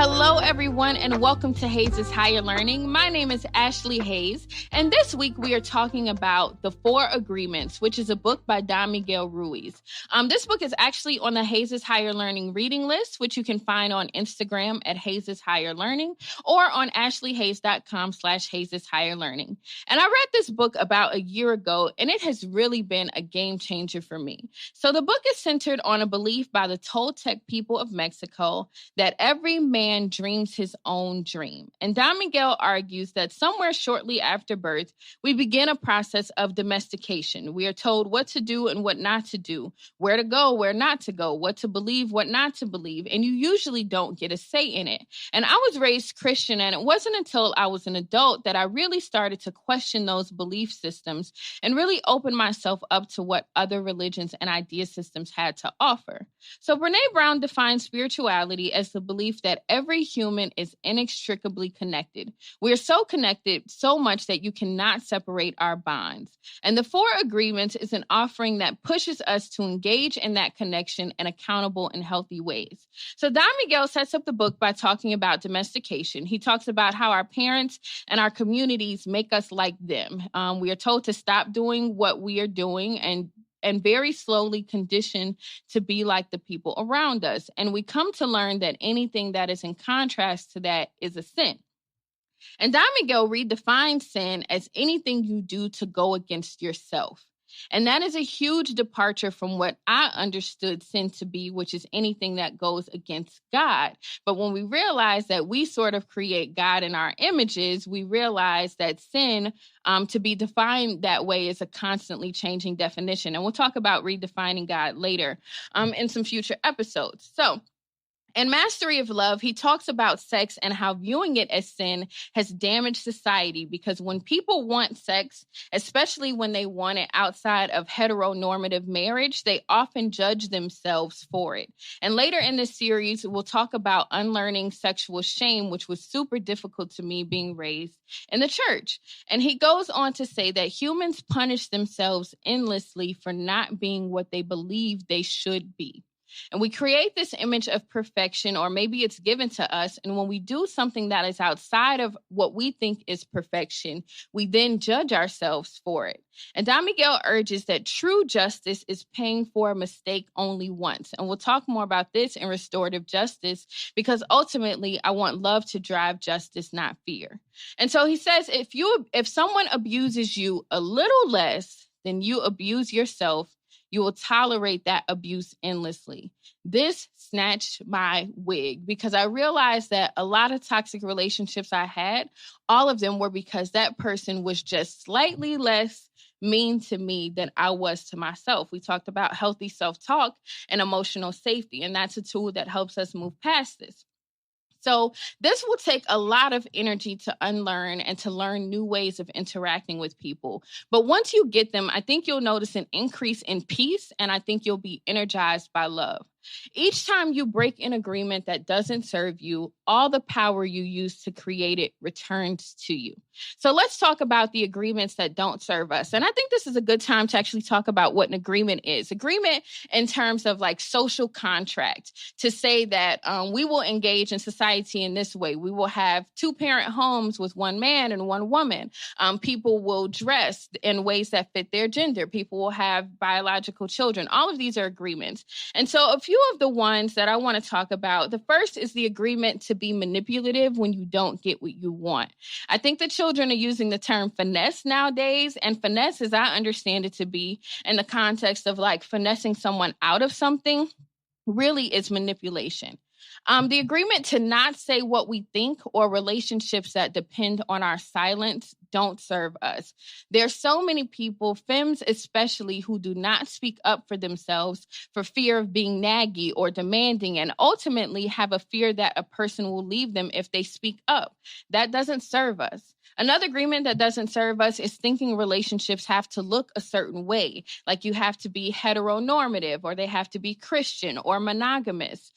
Hello, everyone, and welcome to Hayes' Higher Learning. My name is Ashley Hayes, and this week we are talking about The Four Agreements, which is a book by Don Miguel Ruiz. This book is actually on the Hayes' Higher Learning reading list, which you can find on Instagram at Hayes' Higher Learning or on ashleyhayes.com/Hayes' Higher Learning. And I read this book about a year ago, and it has really been a game changer for me. So the book is centered on a belief by the Toltec people of Mexico that every man dreams his own dream. And Don Miguel argues that somewhere shortly after birth, we begin a process of domestication. We are told what to do and what not to do, where to go, where not to go, what to believe, what not to believe, and you usually don't get a say in it. And I was raised Christian, and it wasn't until I was an adult that I really started to question those belief systems and really open myself up to what other religions and idea systems had to offer. So Brené Brown defines spirituality as the belief that every human is inextricably connected. We are so connected so much that you cannot separate our bonds. And the Four Agreements is an offering that pushes us to engage in that connection in accountable and healthy ways. So Don Miguel sets up the book by talking about domestication. He talks about how our parents and our communities make us like them. We are told to stop doing what we are doing and very slowly conditioned to be like the people around us. And we come to learn that anything that is in contrast to that is a sin. And Don Miguel redefines sin as anything you do to go against yourself. And that is a huge departure from what I understood sin to be, which is anything that goes against God. But when we realize that we sort of create God in our images, we realize that sin, to be defined that way, is a constantly changing definition. And we'll talk about redefining God later in some future episodes. So, in Mastery of Love, he talks about sex and how viewing it as sin has damaged society because when people want sex, especially when they want it outside of heteronormative marriage, they often judge themselves for it. And later in this series, we'll talk about unlearning sexual shame, which was super difficult to me being raised in the church. And he goes on to say that humans punish themselves endlessly for not being what they believe they should be. And we create this image of perfection, or maybe it's given to us. And when we do something that is outside of what we think is perfection, we then judge ourselves for it. And Don Miguel urges that true justice is paying for a mistake only once. And we'll talk more about this in restorative justice, because ultimately I want love to drive justice, not fear. And so he says, if someone abuses you a little less than you abuse yourself, you will tolerate that abuse endlessly. This snatched my wig because I realized that a lot of toxic relationships I had, all of them were because that person was just slightly less mean to me than I was to myself. We talked about healthy self-talk and emotional safety, and that's a tool that helps us move past this. So this will take a lot of energy to unlearn and to learn new ways of interacting with people. But once you get them, I think you'll notice an increase in peace, and I think you'll be energized by love. Each time you break an agreement that doesn't serve you, all the power you use to create it returns to you. So let's talk about the agreements that don't serve us. And I think this is a good time to actually talk about what an agreement is. Agreement in terms of like social contract, to say that we will engage in society in this way. We will have two-parent homes with one man and one woman. People will dress in ways that fit their gender. People will have biological children. All of these are agreements. And so a few of the ones that I want to talk about, the first is the agreement to be manipulative when you don't get what you want. I think the children are using the term finesse nowadays, and finesse, as I understand it to be, in the context of like finessing someone out of something, really is manipulation. The agreement to not say what we think, or relationships that depend on our silence, don't serve us. There's so many people, femmes especially, who do not speak up for themselves for fear of being naggy or demanding, and ultimately have a fear that a person will leave them if they speak up. That doesn't serve us. Another agreement that doesn't serve us is thinking relationships have to look a certain way, like you have to be heteronormative, or they have to be Christian or monogamous.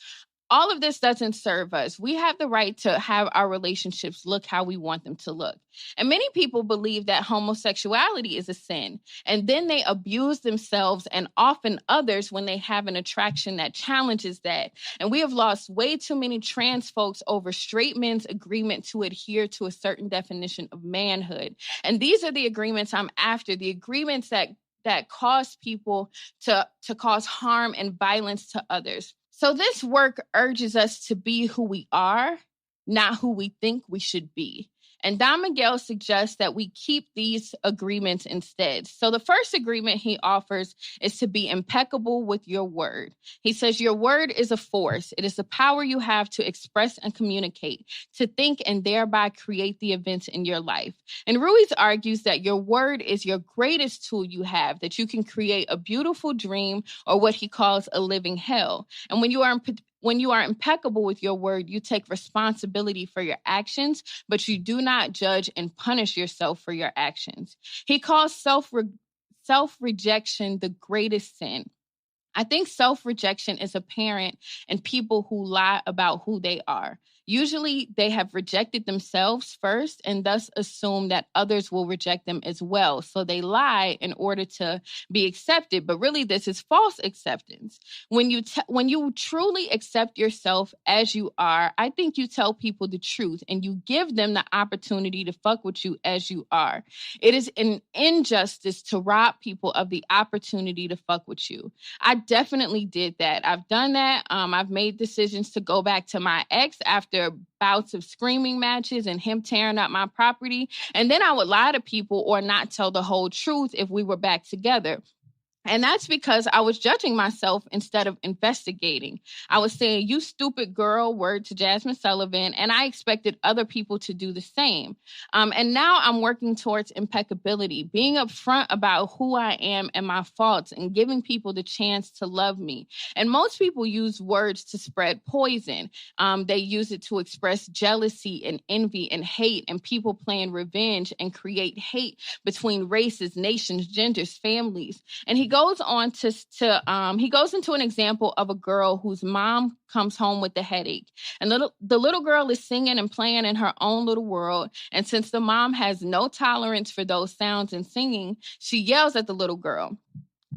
All of this doesn't serve us. We have the right to have our relationships look how we want them to look. And many people believe that homosexuality is a sin, and then they abuse themselves and often others when they have an attraction that challenges that. And we have lost way too many trans folks over straight men's agreement to adhere to a certain definition of manhood. And these are the agreements I'm after, the agreements that cause people to cause harm and violence to others. So this work urges us to be who we are, not who we think we should be. And Don Miguel suggests that we keep these agreements instead. So the first agreement he offers is to be impeccable with your word. He says your word is a force. It is the power you have to express and communicate, to think and thereby create the events in your life. And Ruiz argues that your word is your greatest tool you have, that you can create a beautiful dream or what he calls a living hell. And when you are impeccable with your word, you take responsibility for your actions, but you do not judge and punish yourself for your actions. He calls self-rejection the greatest sin. I think self-rejection is apparent in people who lie about who they are. Usually they have rejected themselves first and thus assume that others will reject them as well. So they lie in order to be accepted, but really this is false acceptance. When you truly accept yourself as you are, I think you tell people the truth and you give them the opportunity to fuck with you as you are. It is an injustice to rob people of the opportunity to fuck with you. I definitely did that. I've done that. I've made decisions to go back to my ex after bouts of screaming matches and him tearing up my property. And then I would lie to people or not tell the whole truth if we were back together. And that's because I was judging myself instead of investigating. I was saying, you stupid girl, word to Jasmine Sullivan, and I expected other people to do the same. And now I'm working towards impeccability, being upfront about who I am and my faults and giving people the chance to love me. And most people use words to spread poison. They use it to express jealousy and envy and hate, and people plan revenge and create hate between races, nations, genders, families. And he goes on he goes into an example of a girl whose mom comes home with a headache. And the little girl is singing and playing in her own little world. And since the mom has no tolerance for those sounds and singing, she yells at the little girl.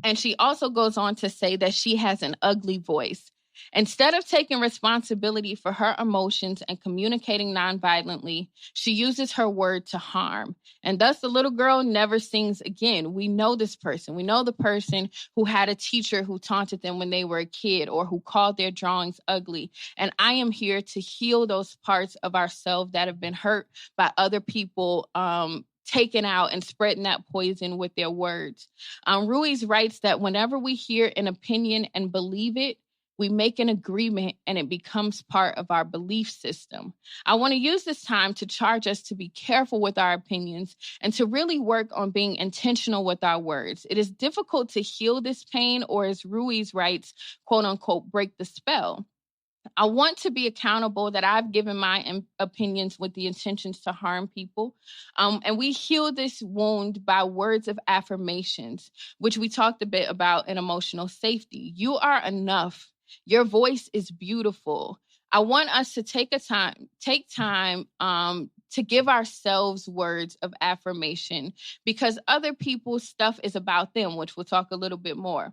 And she also goes on to say that she has an ugly voice. Instead of taking responsibility for her emotions and communicating nonviolently, she uses her word to harm. And thus the little girl never sings again. We know this person. We know the person who had a teacher who taunted them when they were a kid or who called their drawings ugly. And I am here to heal those parts of ourselves that have been hurt by other people, taken out and spreading that poison with their words. Ruiz writes that whenever we hear an opinion and believe it, we make an agreement and it becomes part of our belief system. I want to use this time to charge us to be careful with our opinions and to really work on being intentional with our words. It is difficult to heal this pain, or as Ruiz writes, quote unquote, break the spell. I want to be accountable that I've given my opinions with the intentions to harm people. And we heal this wound by words of affirmations, which we talked a bit about in emotional safety. You are enough. Your voice is beautiful. I want us to take time to give ourselves words of affirmation, because other people's stuff is about them, which we'll talk a little bit more.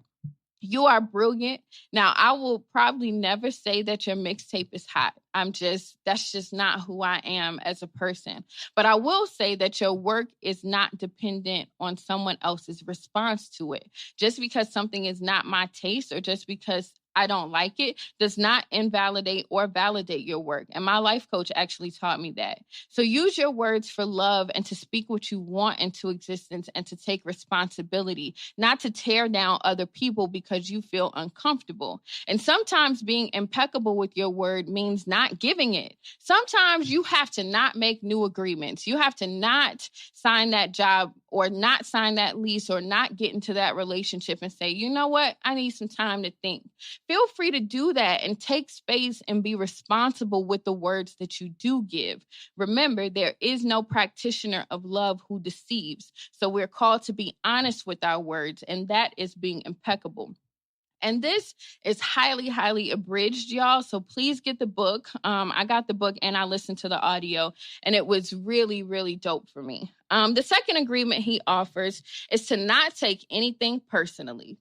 You are brilliant. Now, I will probably never say that your mixtape is hot. That's just not who I am as a person. But I will say that your work is not dependent on someone else's response to it. Just because something is not my taste or just because I don't like it does not invalidate or validate your work. And my life coach actually taught me that. So use your words for love and to speak what you want into existence and to take responsibility, not to tear down other people because you feel uncomfortable. And sometimes being impeccable with your word means not giving it. Sometimes you have to not make new agreements. You have to not sign that job or not sign that lease or not get into that relationship and say, you know what? I need some time to think. Feel free to do that and take space and be responsible with the words that you do give. Remember, there is no practitioner of love who deceives. So we're called to be honest with our words, and that is being impeccable. And this is highly, highly abridged, y'all. So please get the book. I got the book and I listened to the audio, and it was really, really dope for me. The second agreement he offers is to not take anything personally.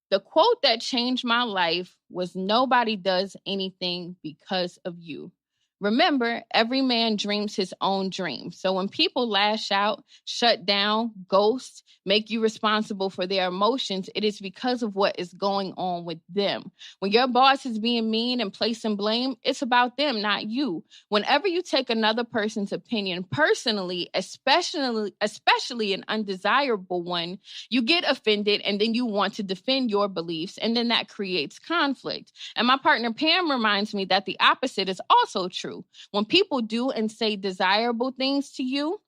The quote that changed my life was, "Nobody does anything because of you." Remember, every man dreams his own dream. So when people lash out, shut down, ghost, make you responsible for their emotions, it is because of what is going on with them. When your boss is being mean and placing blame, it's about them, not you. Whenever you take another person's opinion personally, especially an undesirable one, you get offended and then you want to defend your beliefs, and then that creates conflict. And my partner Pam reminds me that the opposite is also true. When people do and say desirable things to you,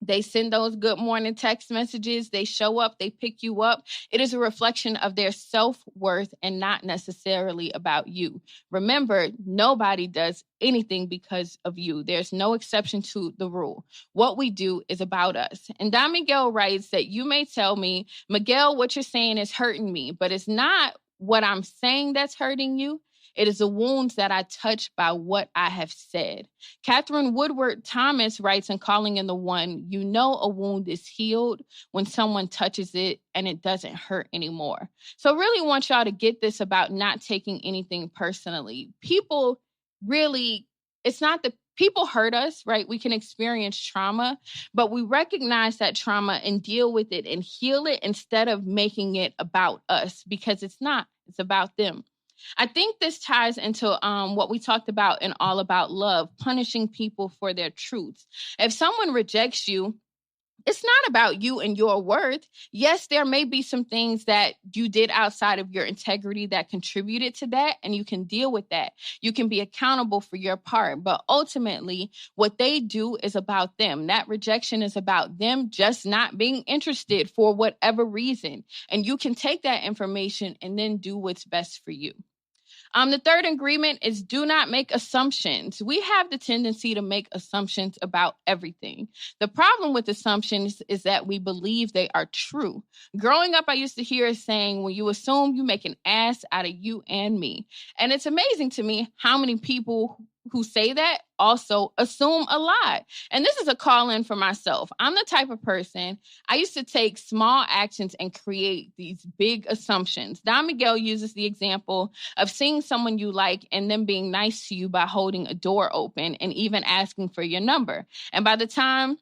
they send those good morning text messages, they show up, they pick you up. It is a reflection of their self-worth and not necessarily about you. Remember, nobody does anything because of you. There's no exception to the rule. What we do is about us. And Don Miguel writes that you may tell me, "Miguel, what you're saying is hurting me," but it's not what I'm saying that's hurting you. It is the wounds that I touch by what I have said. Catherine Woodward Thomas writes in Calling in the One, "You know a wound is healed when someone touches it and it doesn't hurt anymore." So I really want y'all to get this about not taking anything personally. People really, it's not the people hurt us, right? We can experience trauma, but we recognize that trauma and deal with it and heal it instead of making it about us, because it's not, it's about them. I think this ties into what we talked about in All About Love, punishing people for their truths. If someone rejects you, it's not about you and your worth. Yes, there may be some things that you did outside of your integrity that contributed to that, and you can deal with that. You can be accountable for your part, but ultimately, what they do is about them. That rejection is about them just not being interested for whatever reason. And you can take that information and then do what's best for you. The third agreement is do not make assumptions. We have the tendency to make assumptions about everything. The problem with assumptions is that we believe they are true. Growing up, I used to hear a saying, "When you assume, you make an ass out of you and me." And it's amazing to me how many people who say that also assume a lot. And this is a call in for myself. I'm the type of person, I used to take small actions and create these big assumptions. Don Miguel uses the example of seeing someone you like and them being nice to you by holding a door open and even asking for your number. And by the time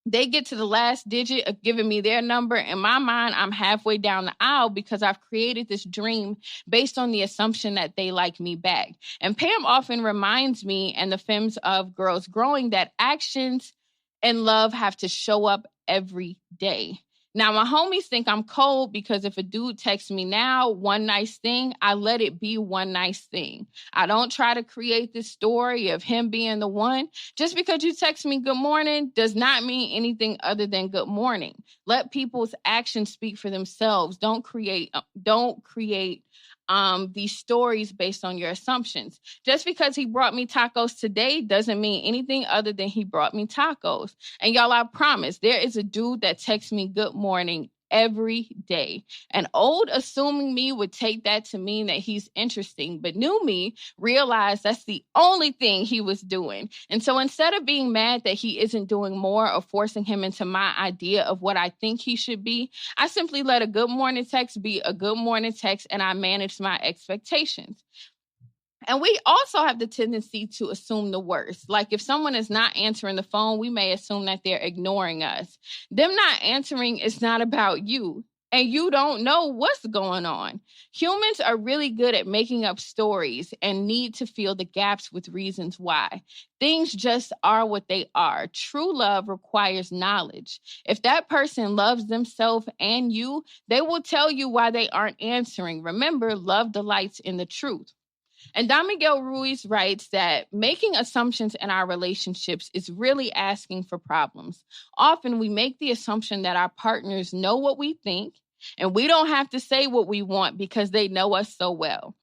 they get to the last digit of giving me their number, in my mind, I'm halfway down the aisle because I've created this dream based on the assumption that they like me back. And Pam often reminds me and the femmes of Girls Growing that actions and love have to show up every day. Now, my homies think I'm cold because if a dude texts me now, one nice thing, I let it be one nice thing. I don't try to create this story of him being the one. Just because you text me good morning does not mean anything other than good morning. Let people's actions speak for themselves. Don't create these stories based on your assumptions. Just because he brought me tacos today doesn't mean anything other than he brought me tacos. And y'all, I promise, there is a dude that texts me good morning every day. And old assuming me would take that to mean that he's interesting, but new me realized that's the only thing he was doing. And so instead of being mad that he isn't doing more or forcing him into my idea of what I think he should be, I simply let a good morning text be a good morning text, and I managed my expectations. And we also have the tendency to assume the worst. Like if someone is not answering the phone, we may assume that they're ignoring us. Them not answering is not about you. And you don't know what's going on. Humans are really good at making up stories and need to fill the gaps with reasons why. Things just are what they are. True love requires knowledge. If that person loves themselves and you, they will tell you why they aren't answering. Remember, love delights in the truth. And Don Miguel Ruiz writes that making assumptions in our relationships is really asking for problems. Often we make the assumption that our partners know what we think, and we don't have to say what we want because they know us so well.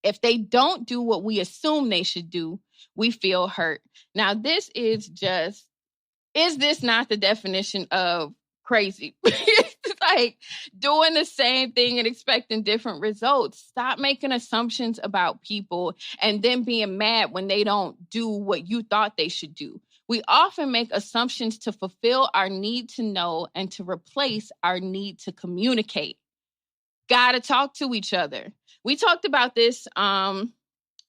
If they don't do what we assume they should do, we feel hurt. Now, this is this not the definition of crazy? like doing the same thing and expecting different results. Stop making assumptions about people and then being mad when they don't do what you thought they should do. We often make assumptions to fulfill our need to know and to replace our need to communicate. Gotta talk to each other. We talked about this.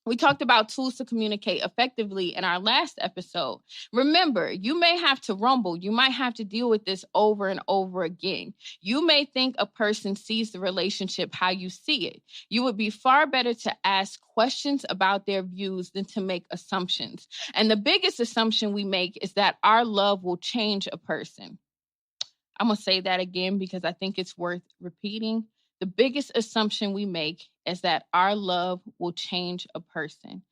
We talked about tools to communicate effectively in our last episode. Remember, you may have to rumble. You might have to deal with this over and over again. You may think a person sees the relationship how you see it. You would be far better to ask questions about their views than to make assumptions. And the biggest assumption we make is that our love will change a person. I'm going to say that again because I think it's worth repeating. The biggest assumption we make is that our love will change a person.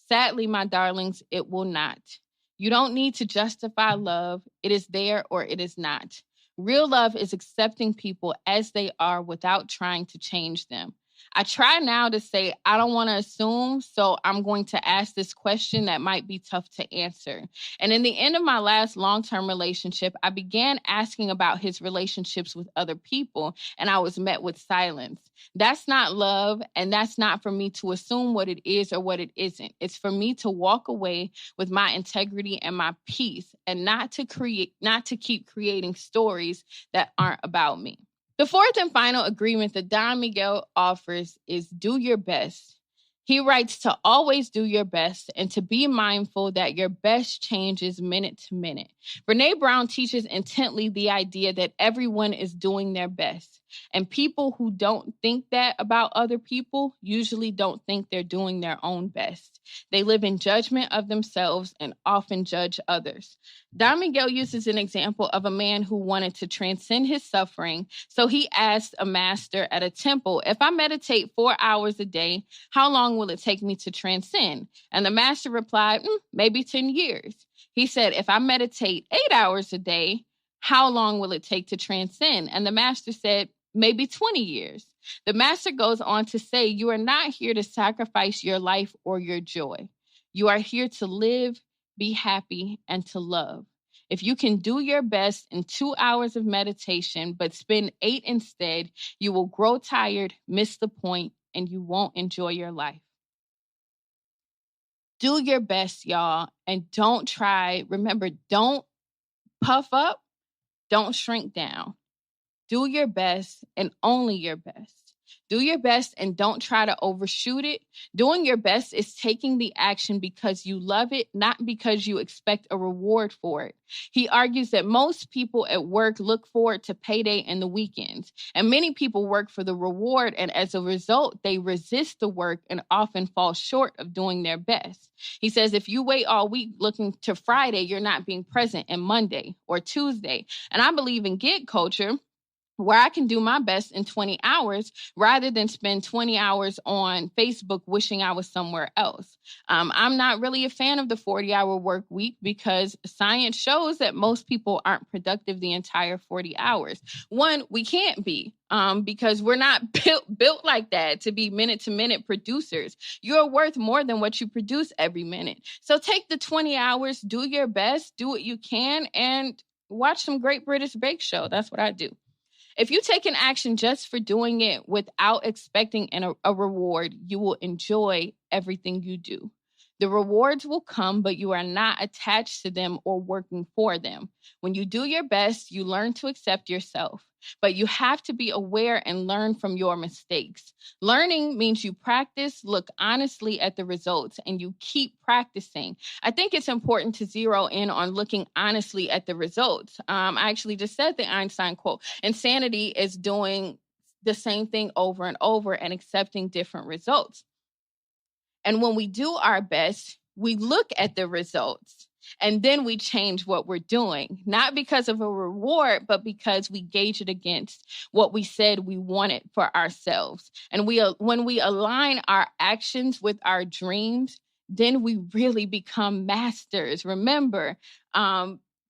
Sadly, my darlings, it will not. You don't need to justify love. It is there or it is not. Real love is accepting people as they are without trying to change them. I try now to say, I don't want to assume, so I'm going to ask this question that might be tough to answer. And in the end of my last long-term relationship, I began asking about his relationships with other people, and I was met with silence. That's not love, and that's not for me to assume what it is or what it isn't. It's for me to walk away with my integrity and my peace, and not to keep creating stories that aren't about me. The fourth and final agreement that Don Miguel offers is do your best. He writes to always do your best and to be mindful that your best changes minute to minute. Brené Brown teaches intently the idea that everyone is doing their best. And people who don't think that about other people usually don't think they're doing their own best. They live in judgment of themselves and often judge others. Don Miguel uses an example of a man who wanted to transcend his suffering. So he asked a master at a temple, if I meditate 4 hours a day, how long will it take me to transcend? And the master replied, maybe 10 years. He said, if I meditate 8 hours a day, how long will it take to transcend? And the master said, maybe 20 years. The master goes on to say, you are not here to sacrifice your life or your joy. You are here to live, be happy, and to love. If you can do your best in 2 hours of meditation, but spend 8 instead, you will grow tired, miss the point, and you won't enjoy your life. Do your best, y'all, and don't puff up, don't shrink down. Do your best and only your best. Do your best and don't try to overshoot it. Doing your best is taking the action because you love it, not because you expect a reward for it. He argues that most people at work look forward to payday and the weekends, and many people work for the reward, and as a result, they resist the work and often fall short of doing their best. He says if you wait all week looking to Friday, you're not being present in Monday or Tuesday. And I believe in gig culture, where I can do my best in 20 hours rather than spend 20 hours on Facebook wishing I was somewhere else. I'm not really a fan of the 40-hour work week because science shows that most people aren't productive the entire 40 hours. One, we can't be because we're not built like that to be minute-to-minute producers. You're worth more than what you produce every minute. So take the 20 hours, do your best, do what you can, and watch some Great British Bake Show. That's what I do. If you take an action just for doing it without expecting a reward, you will enjoy everything you do. The rewards will come, but you are not attached to them or working for them. When you do your best, you learn to accept yourself, but you have to be aware and learn from your mistakes. Learning means you practice, look honestly at the results, and you keep practicing. I think it's important to zero in on looking honestly at the results. I actually just said the Einstein quote, insanity is doing the same thing over and over and accepting different results. And when we do our best, we look at the results and then we change what we're doing, not because of a reward, but because we gauge it against what we said we wanted for ourselves. And when we align our actions with our dreams, then we really become masters. Remember,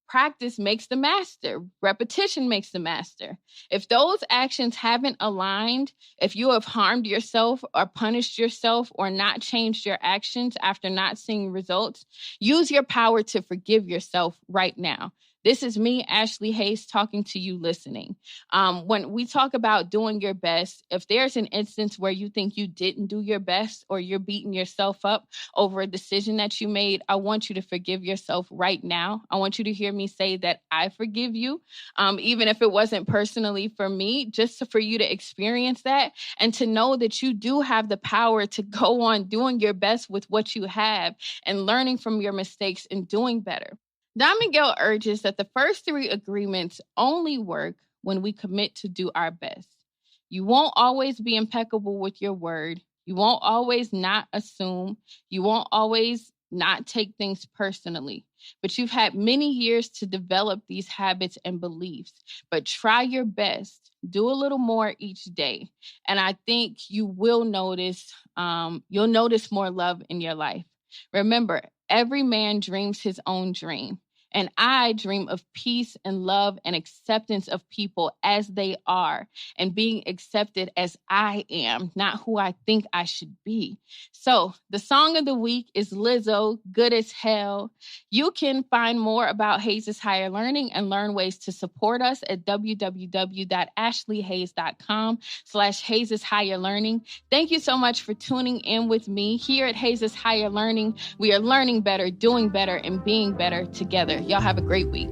practice makes the master. Repetition makes the master. If those actions haven't aligned, if you have harmed yourself or punished yourself or not changed your actions after not seeing results, use your power to forgive yourself right now. This is me, Ashley Hayes, talking to you listening. When we talk about doing your best, if there's an instance where you think you didn't do your best or you're beating yourself up over a decision that you made, I want you to forgive yourself right now. I want you to hear me say that I forgive you, even if it wasn't personally for me, just for you to experience that and to know that you do have the power to go on doing your best with what you have and learning from your mistakes and doing better. Don Miguel urges that the first three agreements only work when we commit to do our best. You won't always be impeccable with your word. You won't always not assume. You won't always not take things personally. But you've had many years to develop these habits and beliefs. But try your best. Do a little more each day. And I think you will notice, you'll notice more love in your life. Remember, every man dreams his own dream. And I dream of peace and love and acceptance of people as they are and being accepted as I am, not who I think I should be. So the song of the week is Lizzo, Good as Hell. You can find more about Hayes' Higher Learning and learn ways to support us at www.ashleyhayes.com/Hayes' Higher Learning. Thank you so much for tuning in with me here at Hayes' Higher Learning. We are learning better, doing better, and being better together. Y'all have a great week.